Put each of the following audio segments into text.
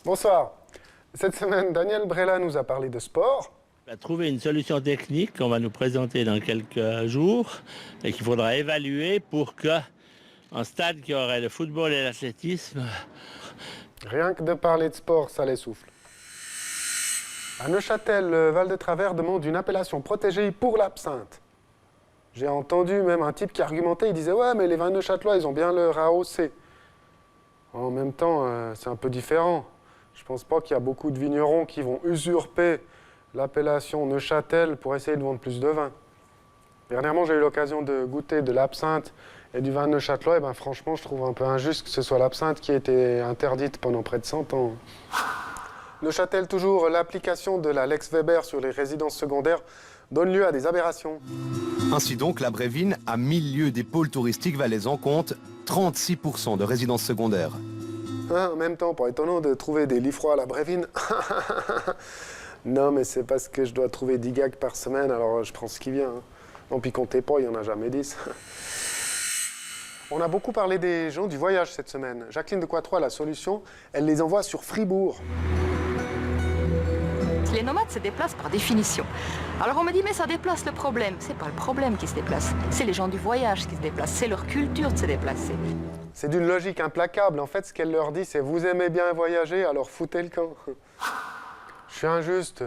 Bonsoir. Cette semaine, Daniel Brella nous a parlé de sport. On va trouver une solution technique qu'on va nous présenter dans quelques jours et qu'il faudra évaluer pour qu'un stade qui aurait le football et l'athlétisme... Rien que de parler de sport, ça l'essouffle. À Neuchâtel, le Val-de-Travers demande une appellation protégée pour l'absinthe. J'ai entendu même un type qui argumentait, il disait « Ouais, mais les vins neuchâtelois, ils ont bien leur AOC. » En même temps, c'est un peu différent. Je pense pas qu'il y a beaucoup de vignerons qui vont usurper l'appellation Neuchâtel pour essayer de vendre plus de vin. Dernièrement, j'ai eu l'occasion de goûter de l'absinthe et du vin neuchâtelois. Et ben, franchement, je trouve un peu injuste que ce soit l'absinthe qui ait été interdite pendant près de 100 ans. Neuchâtel, toujours, l'application de la Lex Weber sur les résidences secondaires donne lieu à des aberrations. Ainsi donc, la Brévine, à 1000 lieues des pôles touristiques valaisans, compte 36% de résidences secondaires. En même temps, pas étonnant de trouver des lits froids à la Brévine. Non, mais c'est parce que je dois trouver 10 gags par semaine, alors je prends ce qui vient. Non, puis comptez pas, il n'y en a jamais 10. On a beaucoup parlé des gens du voyage cette semaine. Jacqueline de Coitreau a la solution, elle les envoie sur Fribourg. Les nomades se déplacent par définition. Alors on me dit, mais ça déplace le problème. C'est pas le problème qui se déplace, c'est les gens du voyage qui se déplacent, c'est leur culture de se déplacer. C'est d'une logique implacable. En fait, ce qu'elle leur dit, c'est « Vous aimez bien voyager, alors foutez le camp. » Je suis injuste.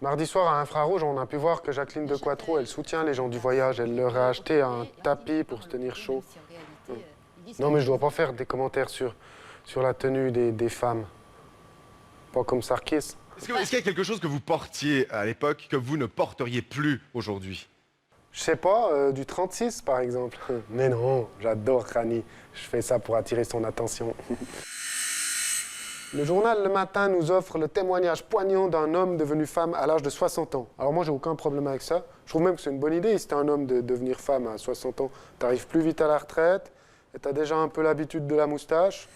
Mardi soir, à Infrarouge, on a pu voir que Jacqueline de Coitreau, elle soutient les gens du voyage. Elle leur a acheté un tapis pour se tenir chaud. Non, mais je dois pas faire des commentaires sur la tenue des femmes. Pas comme Sarkis. Est-ce qu'il y a quelque chose que vous portiez à l'époque que vous ne porteriez plus aujourd'hui? Je sais pas, du 36 par exemple. Mais non, j'adore Rani. Je fais ça pour attirer son attention. Le journal Le Matin nous offre le témoignage poignant d'un homme devenu femme à l'âge de 60 ans. Alors moi, j'ai aucun problème avec ça. Je trouve même que c'est une bonne idée, si t'es un homme de devenir femme à 60 ans. T'arrives plus vite à la retraite, et t'as déjà un peu l'habitude de la moustache.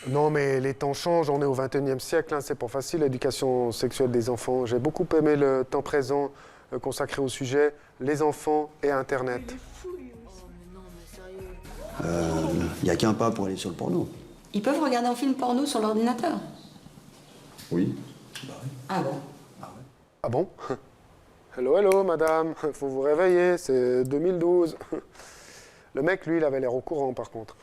Non, mais les temps changent, on est au XXIe siècle, hein, c'est pas facile, l'éducation sexuelle des enfants. J'ai beaucoup aimé le temps présent consacré au sujet, les enfants et Internet. Il n'y a qu'un pas pour aller sur le porno. Ils peuvent regarder un film porno sur l'ordinateur? Oui. Ah bon? Ah bon? Hello, hello, madame, faut vous réveiller, c'est 2012. Le mec, lui, il avait l'air au courant, par contre.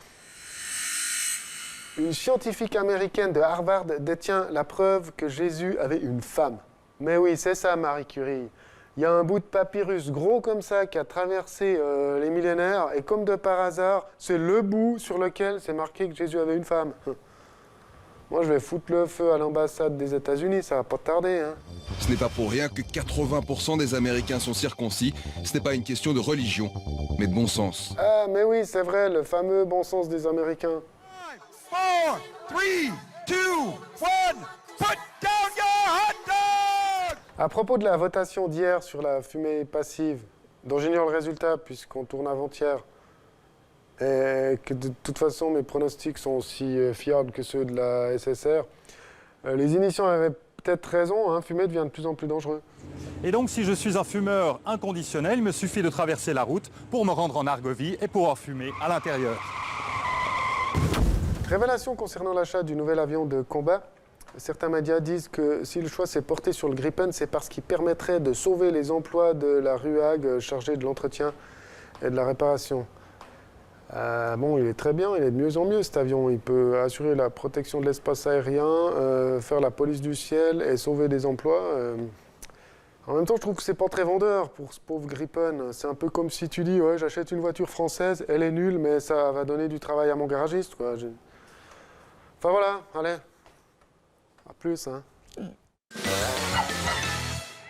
Une scientifique américaine de Harvard détient la preuve que Jésus avait une femme. Mais oui, c'est ça, Marie Curie. Il y a un bout de papyrus gros comme ça qui a traversé les millénaires, et comme de par hasard, c'est le bout sur lequel c'est marqué que Jésus avait une femme. Moi, je vais foutre le feu à l'ambassade des États-Unis, ça va pas tarder, hein. Ce n'est pas pour rien que 80% des Américains sont circoncis. Ce n'est pas une question de religion, mais de bon sens. Ah, mais oui, c'est vrai, le fameux bon sens des Américains. 4, 3, 2, 1, put down your hot dog! À propos de la votation d'hier sur la fumée passive, dont j'ignore le résultat puisqu'on tourne avant-hier, et que de toute façon mes pronostics sont aussi fiables que ceux de la SSR, les initiants avaient peut-être raison, hein, fumer devient de plus en plus dangereux. Et donc si je suis un fumeur inconditionnel, il me suffit de traverser la route pour me rendre en Argovie et pouvoir fumer à l'intérieur. Révélation concernant l'achat du nouvel avion de combat. Certains médias disent que si le choix s'est porté sur le Gripen, c'est parce qu'il permettrait de sauver les emplois de la RUAG chargée de l'entretien et de la réparation. Bon, il est très bien, il est de mieux en mieux cet avion. Il peut assurer la protection de l'espace aérien, faire la police du ciel et sauver des emplois. En même temps, je trouve que c'est pas très vendeur pour ce pauvre Gripen. C'est un peu comme si tu dis, ouais, j'achète une voiture française, elle est nulle, mais ça va donner du travail à mon garagiste, quoi. Enfin voilà, allez. À plus, hein.